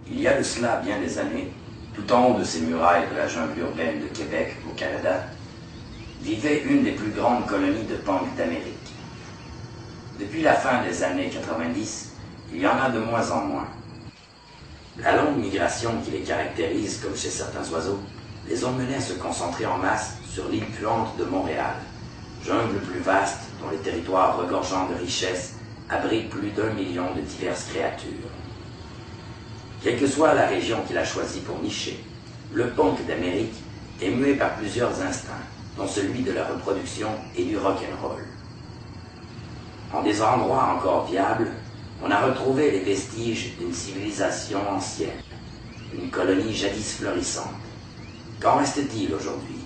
Il y a de cela bien des années, tout en haut de ces murailles de la jungle urbaine de Québec, au Canada, vivait une des plus grandes colonies de punks d'Amérique. Depuis la fin des années 90, il y en a de moins en moins. La longue migration qui les caractérise, comme chez certains oiseaux, les ont menés à se concentrer en masse sur l'île puante de Montréal, jungle plus vaste dont les territoires regorgeants de richesses abritent plus d'1 million de diverses créatures. Quelle que soit la région qu'il a choisie pour nicher, le punk d'Amérique est mué par plusieurs instincts, dont celui de la reproduction et du rock'n'roll. En des endroits encore viables, on a retrouvé les vestiges d'une civilisation ancienne, une colonie jadis florissante. Qu'en reste-t-il aujourd'hui?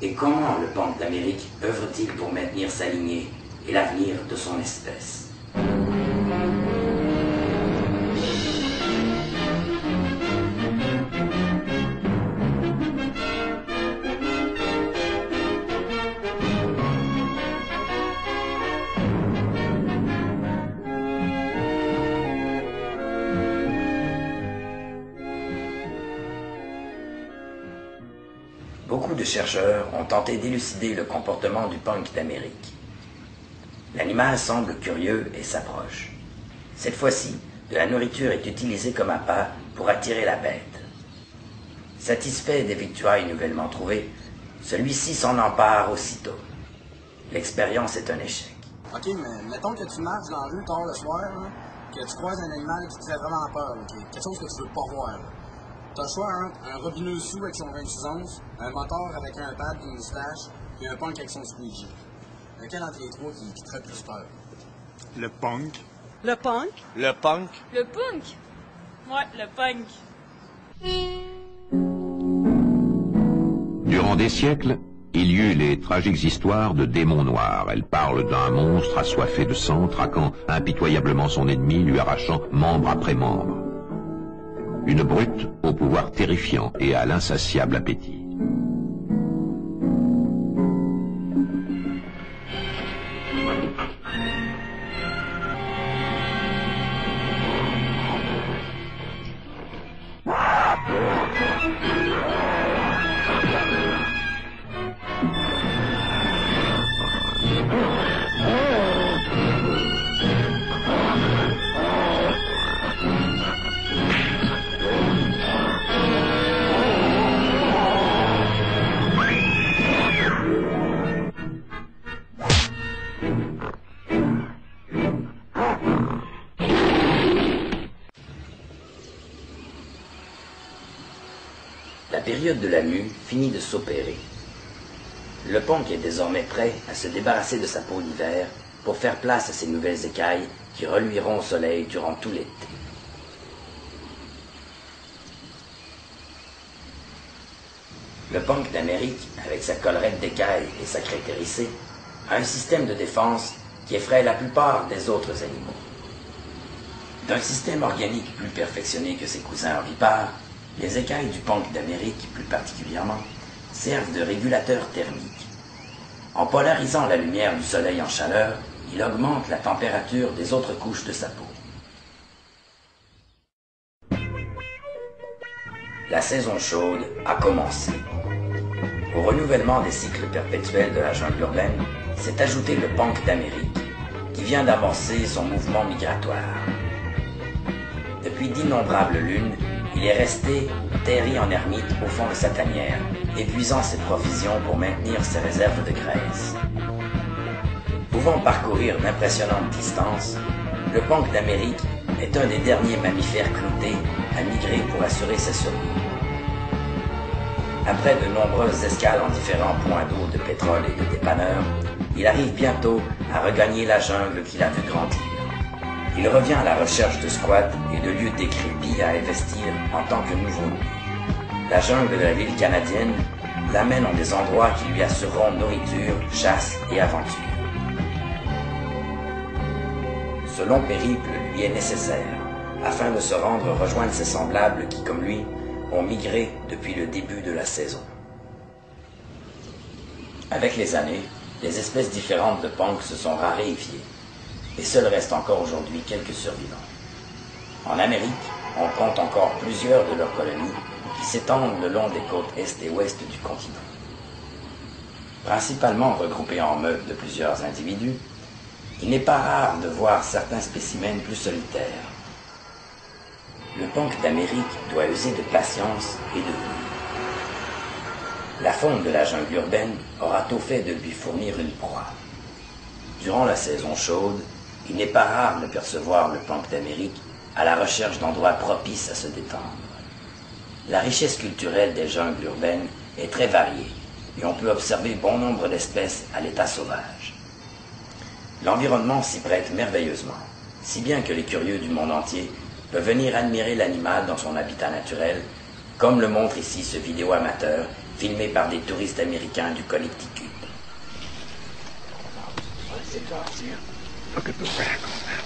Et comment le punk d'Amérique œuvre-t-il pour maintenir sa lignée et l'avenir de son espèce? Beaucoup de chercheurs ont tenté d'élucider le comportement du punk d'Amérique. L'animal semble curieux et s'approche. Cette fois-ci, de la nourriture est utilisée comme appât pour attirer la bête. Satisfait des victuailles nouvellement trouvées, celui-ci s'en empare aussitôt. L'expérience est un échec. OK, mais mettons que tu marches dans la rue tard le soir, là, que tu croises un animal qui te fait vraiment peur, là, quelque chose que tu veux pas voir. T'as le choix entre un robineux sous avec son 26 onces, un moteur avec un pad et une moustache, et un punk avec son squeegee. Lequel entre les trois qui te ferait plus peur? Le punk. Le punk? Le punk. Le punk? Ouais, le punk. Durant des siècles, il y eut les tragiques histoires de démons noirs. Elles parlent d'un monstre assoiffé de sang, traquant impitoyablement son ennemi, lui arrachant membre après membre. Une brute au pouvoir terrifiant et à l'insatiable appétit. La période de la mue finit de s'opérer. Le punk est désormais prêt à se débarrasser de sa peau d'hiver pour faire place à ces nouvelles écailles qui reluiront au soleil durant tout l'été. Le punk d'Amérique, avec sa collerette d'écailles et sa crête hérissée, a un système de défense qui effraie la plupart des autres animaux. D'un système organique plus perfectionné que ses cousins ovipares, les écailles du punk d'Amérique, plus particulièrement, servent de régulateurs thermiques. En polarisant la lumière du soleil en chaleur, il augmente la température des autres couches de sa peau. La saison chaude a commencé. Au renouvellement des cycles perpétuels de la jungle urbaine, s'est ajouté le punk d'Amérique, qui vient d'amorcer son mouvement migratoire. Depuis d'innombrables lunes, il est resté terri en ermite au fond de sa tanière, épuisant ses provisions pour maintenir ses réserves de graisse. Pouvant parcourir d'impressionnantes distances, le punk d'Amérique est un des derniers mammifères cloutés à migrer pour assurer sa survie. Après de nombreuses escales en différents points d'eau de pétrole et de dépanneurs, il arrive bientôt à regagner la jungle qu'il a vu grandir. Il revient à la recherche de squats et de lieux décrépits à investir en tant que nouveau-né. La jungle de la ville canadienne l'amène en des endroits qui lui assureront nourriture, chasse et aventure. Ce long périple lui est nécessaire afin de se rendre rejoindre ses semblables qui, comme lui, ont migré depuis le début de la saison. Avec les années, des espèces différentes de punks se sont raréfiées, et seuls restent encore aujourd'hui quelques survivants. En Amérique, on compte encore plusieurs de leurs colonies qui s'étendent le long des côtes est et ouest du continent. Principalement regroupés en meutes de plusieurs individus, il n'est pas rare de voir certains spécimens plus solitaires. Le punk d'Amérique doit user de patience et de goût. La faune de la jungle urbaine aura tôt fait de lui fournir une proie. Durant la saison chaude, il n'est pas rare de percevoir le punk d'Amérique à la recherche d'endroits propices à se détendre. La richesse culturelle des jungles urbaines est très variée et on peut observer bon nombre d'espèces à l'état sauvage. L'environnement s'y prête merveilleusement, si bien que les curieux du monde entier peuvent venir admirer l'animal dans son habitat naturel, comme le montre ici ce vidéo amateur filmé par des touristes américains du Connecticut. Look at the rack on that.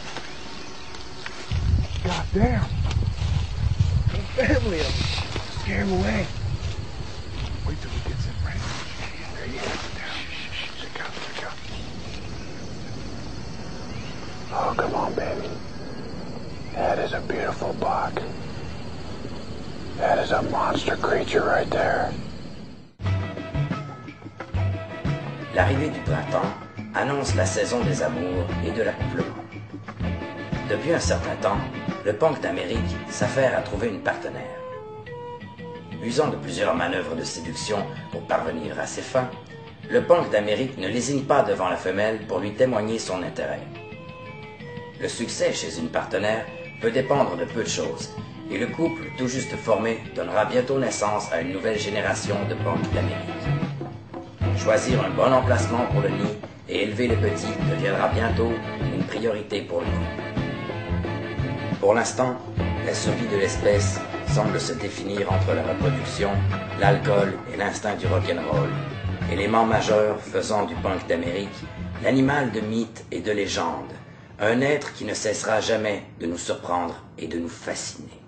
God damn. The family of them. Scare him away. Wait till he gets in range. There you go. Check out, check out. Oh, come on, baby. That is a beautiful buck. That is a monster creature right there. L'arrivée du printemps annonce la saison des amours et de l'accouplement. Depuis un certain temps, le punk d'Amérique s'affaire à trouver une partenaire. Usant de plusieurs manœuvres de séduction pour parvenir à ses fins, le punk d'Amérique ne lésine pas devant la femelle pour lui témoigner son intérêt. Le succès chez une partenaire peut dépendre de peu de choses, et le couple tout juste formé donnera bientôt naissance à une nouvelle génération de punk d'Amérique. Choisir un bon emplacement pour le nid et élever les petits deviendra bientôt une priorité pour le couple. Pour l'instant, la survie de l'espèce semble se définir entre la reproduction, l'alcool et l'instinct du rock'n'roll, éléments majeurs faisant du punk d'Amérique l'animal de mythe et de légende, un être qui ne cessera jamais de nous surprendre et de nous fasciner.